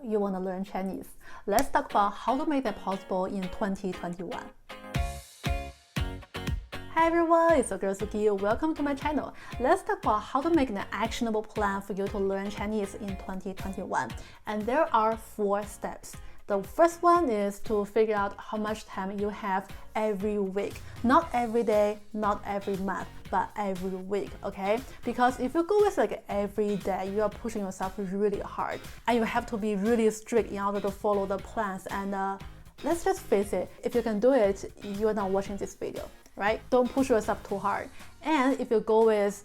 you want to learn Chinese. Let's talk about how to make that possible in 2021. Hi everyone, it's your girl Sukie. Welcome to my channel. Let's talk about how to make an actionable plan for you to learn Chinese in 2021. And there are 4 steps. The first one is to figure out how much time you have every week. Not every day, not every month, but every week, okay? Because if you go with like every day, you are pushing yourself really hard. And you have to be really strict in order to follow the plans. And let's just face it, if you can do it, you are not watching this video, right? Don't push yourself too hard. And if you go with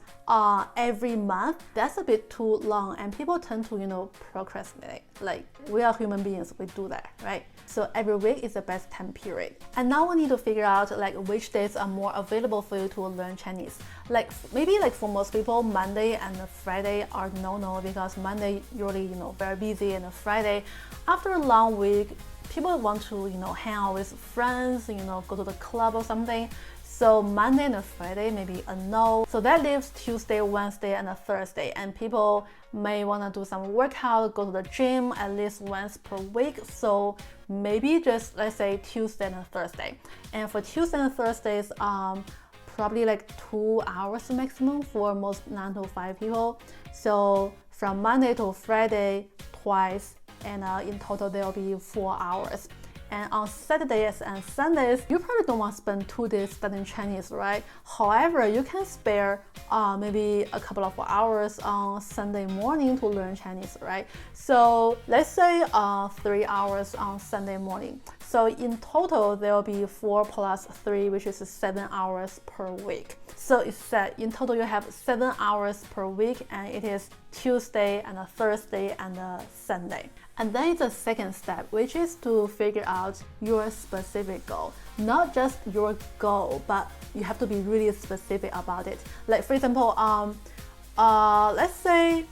every month, that's a bit too long, and people tend to, procrastinate. Like, we are human beings, we do that, right? So every week is the best time period. And now we need to figure out like which days are more available for you to learn Chinese. Like maybe like for most people, Monday and Friday are no, because Monday usually very busy, and Friday after a long week, people want to hang out with friends, go to the club or something. So Monday and Friday maybe a no. So that leaves Tuesday, Wednesday, and a Thursday. And people may want to do some workout, go to the gym at least once per week. So maybe just let's say Tuesday and Thursday. And for Tuesday and Thursdays, probably like 2 hours maximum for most 9 to 5 people. So from Monday to Friday, twice. And in total there will be 4 hours. And on Saturdays and Sundays, you probably don't want to spend 2 days studying Chinese, right? However, you can spare maybe a couple of hours on Sunday morning to learn Chinese, right? So let's say 3 hours on Sunday morning. So in total, there will be 4 plus 3, which is 7 hours per week. So it's said in total you have 7 hours per week, and it is Tuesday and a Thursday and a Sunday. And then it's a second step, which is to figure out your specific goal. Not just your goal, but you have to be really specific about it. Like for example, let's say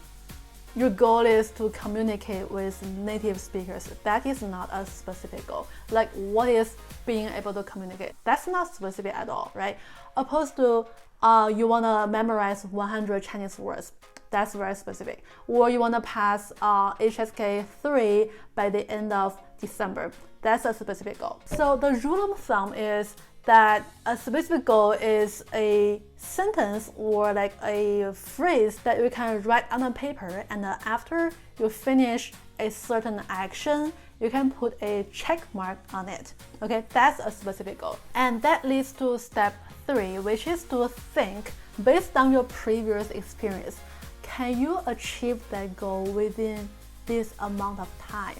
your goal is to communicate with native speakers. That is not a specific goal. Like what is being able to communicate? That's not specific at all, right? Opposed to you want to memorize 100 Chinese words. That's very specific. Or you want to pass HSK 3 by the end of December. That's a specific goal. So the rule of thumb is that a specific goal is a sentence or like a phrase that you can write on a paper, and after you finish a certain action, you can put a check mark on it. Okay, that's a specific goal. And that leads to step 3, which is to think based on your previous experience. Can you achieve that goal within this amount of time?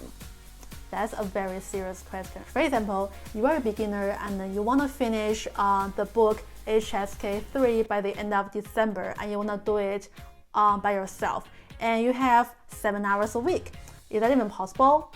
That's a very serious question. For example, you are a beginner and you want to finish the book HSK 3 by the end of December, and you want to do it by yourself, and you have 7 hours a week. Is that even possible?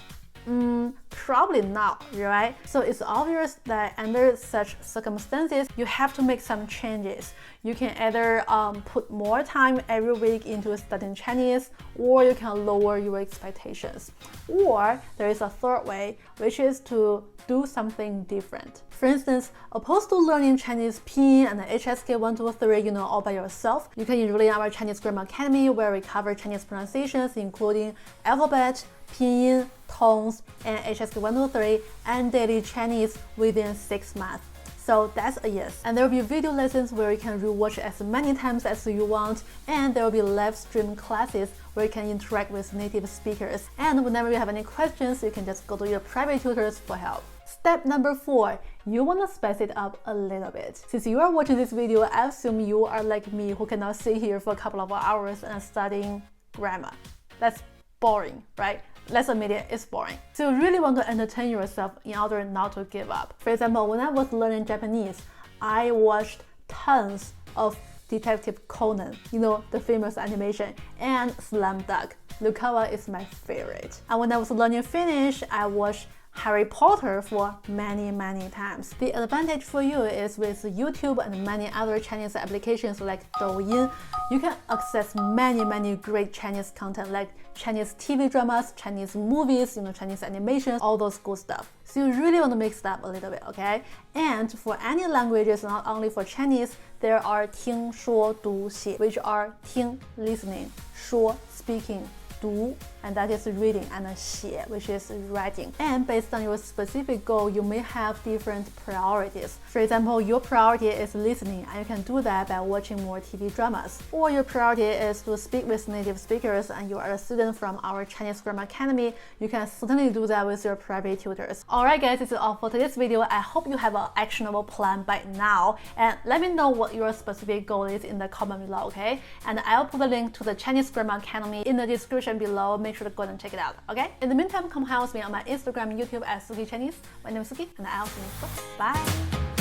Probably not, right? So it's obvious that under such circumstances, you have to make some changes. You can either put more time every week into studying Chinese, or you can lower your expectations. Or there is a third way, which is to do something different. For instance, opposed to learning Chinese pinyin and HSK 1, 2, 3, all by yourself, you can enroll in our Chinesegram Academy, where we cover Chinese pronunciations, including alphabet, pinyin, tones, and HSK 1, 2, 3, and daily Chinese within 6 months. So that's a yes. And there will be video lessons where you can rewatch as many times as you want, and there will be live stream classes where you can interact with native speakers. And whenever you have any questions, you can just go to your private tutors for help. Step number 4, you want to spice it up a little bit. Since you are watching this video, I assume you are like me, who cannot sit here for a couple of hours and studying grammar. That's boring, right? Let's admit it, it's boring. So you really want to entertain yourself in order not to give up. For example, when I was learning Japanese, I watched tons of Detective Conan, the famous animation, and Slam Dunk. Lukawa is my favorite. And when I was learning Finnish, I watched Harry Potter for many times. The advantage for you is with YouTube and many other Chinese applications like Douyin, you can access many great Chinese content like Chinese TV dramas, Chinese movies, Chinese animations, all those good stuff. So you really want to mix it up a little bit, okay? And for any languages, not only for Chinese, there are 听说读写, which are 听 listening, 说 speaking, 读 and that is reading, and 写, which is writing. And based on your specific goal, you may have different priorities. For example, your priority is listening, and you can do that by watching more TV dramas. Or your priority is to speak with native speakers, and you are a student from our Chinesegram Academy. You can certainly do that with your private tutors. Alright guys, this is all for today's video. I hope you have an actionable plan by now. And let me know what your specific goal is in the comment below, okay? And I'll put a link to the Chinesegram Academy in the description below. Make sure to go and check it out, okay? In the meantime, come hang out with me on my Instagram and YouTube at Sukie Chinese. My name is Sukie, and I'll see you next time. Bye!